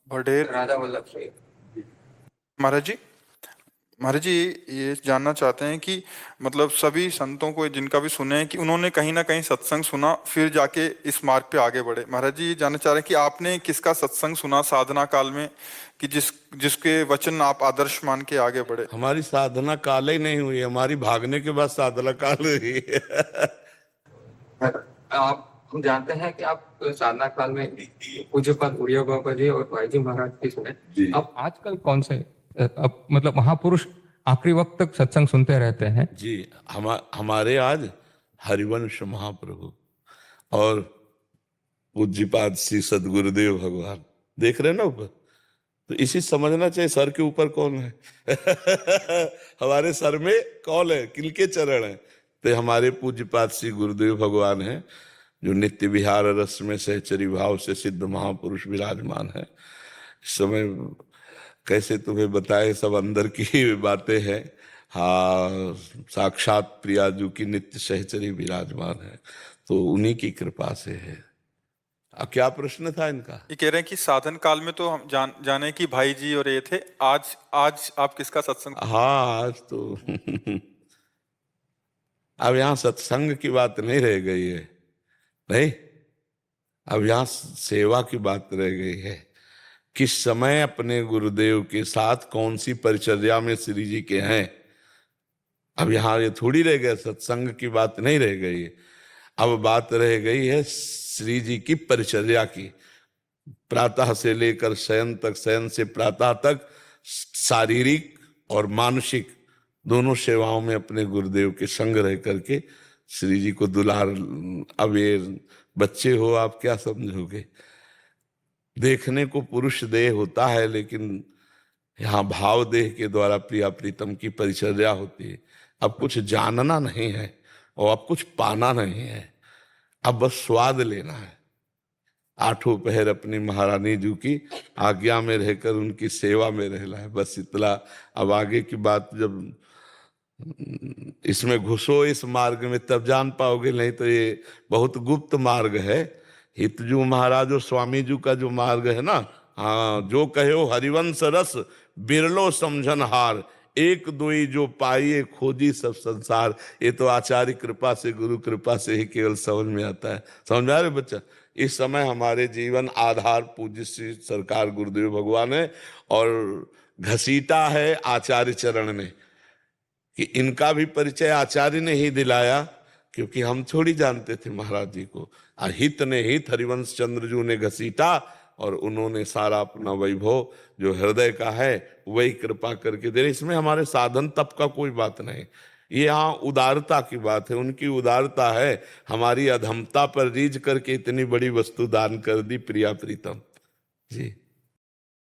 भडेर राधा वल्लभ भाई। महाराज जी। महाराज जी, ये जानना चाहते हैं कि मतलब सभी संतों को जिनका भी सुने हैं कि उन्होंने कहीं ना कहीं सत्संग सुना फिर जाके इस मार्ग पे आगे बढ़े। महाराज जी ये जानना चाह रहे हैं कि आपने किसका सत्संग सुना साधना काल में कि जिसके वचन आप आदर्श मान के आगे बढ़े। हमारी साधना काल ही नहीं हुई, हमारी भागने के बाद साधना काल हुई। आप हम जानते हैं कि आप साधना काल में पूज्यपाद उड़िया बाबा जी और भाई जी महाराज की सुने। जी। आप आजकल कौन से अब मतलब महापुरुष आखिरी वक्त तक सत्संग सुनते रहते हैं? जी, हमारे आज हरिवंश महाप्रभु और पूज्यपाद श्री सदगुरुदेव भगवान देख रहे हैं ना ऊपर, तो इसी समझना चाहिए सर के ऊपर कौन है। हमारे सर में कौन है, किनके चरण है? तो हमारे पूज्यपाद श्री गुरुदेव भगवान हैं, जो नित्य विहार रस में सहचरी भाव से सिद्ध महापुरुष विराजमान है। इस समय कैसे तुम्हें बताए, सब अंदर की बातें हैं। हाँ, साक्षात प्रियाजू की नित्य सहचरी विराजमान है, तो उन्हीं की कृपा से है। क्या प्रश्न था इनका? ये कह रहे हैं कि साधन काल में तो हम जाने कि भाई जी और ये थे, आज आज आप किसका सत्संग। हाँ, आज तो अब यहाँ सत्संग की बात नहीं रह गई है, नहीं, अब यहाँ सेवा की बात रह गई है। किस समय अपने गुरुदेव के साथ कौन सी परिचर्या में श्री जी के हैं, अब यहाँ ये थोड़ी रह गए, सत्संग की बात नहीं रह गई है। अब बात रह गई है श्री जी की परिचर्या की। प्रातः से लेकर शयन तक, शयन से प्रातः तक शारीरिक और मानसिक दोनों सेवाओं में अपने गुरुदेव के संग रह करके श्री जी को दुलार। अब ये बच्चे हो, आप क्या समझोगे? देखने को पुरुष देह होता है, लेकिन यहाँ भाव देह के द्वारा प्रिया प्रीतम की परिचर्या होती है। अब कुछ जानना नहीं है और अब कुछ पाना नहीं है, अब बस स्वाद लेना है। आठों पहर अपनी महारानी जी की आज्ञा में रहकर उनकी सेवा में रहना है, बस इतना। अब आगे की बात जब इसमें घुसो इस मार्ग में तब जान पाओगे, नहीं तो ये बहुत गुप्त मार्ग है। हितजू महाराज और स्वामी जी का जो मार्ग है ना, हाँ, जो कहो हरिवंश रस बिरलो समझन हार, एक दोई जो पाइए खोजी सब संसार। ये तो आचार्य कृपा से, गुरु कृपा से ही केवल समझ में आता है। समझ आ रहे बच्चा? इस समय हमारे जीवन आधार पूज्य श्री सरकार गुरुदेव भगवान है, और घसीटा है आचार्य चरण ने, कि इनका भी परिचय आचार्य ने ही दिलाया, क्योंकि हम थोड़ी जानते थे महाराज जी को। हित ने हित हरिवंश चंद्र जू ने घसीटा, और उन्होंने सारा अपना वैभव जो हृदय का है वही कृपा करके दे रहे। इसमें हमारे साधन तप का कोई बात नहीं, ये यहाँ उदारता की बात है। उनकी उदारता है, हमारी अधमता पर रीझ करके इतनी बड़ी वस्तु दान कर दी प्रिया प्रीतम जी।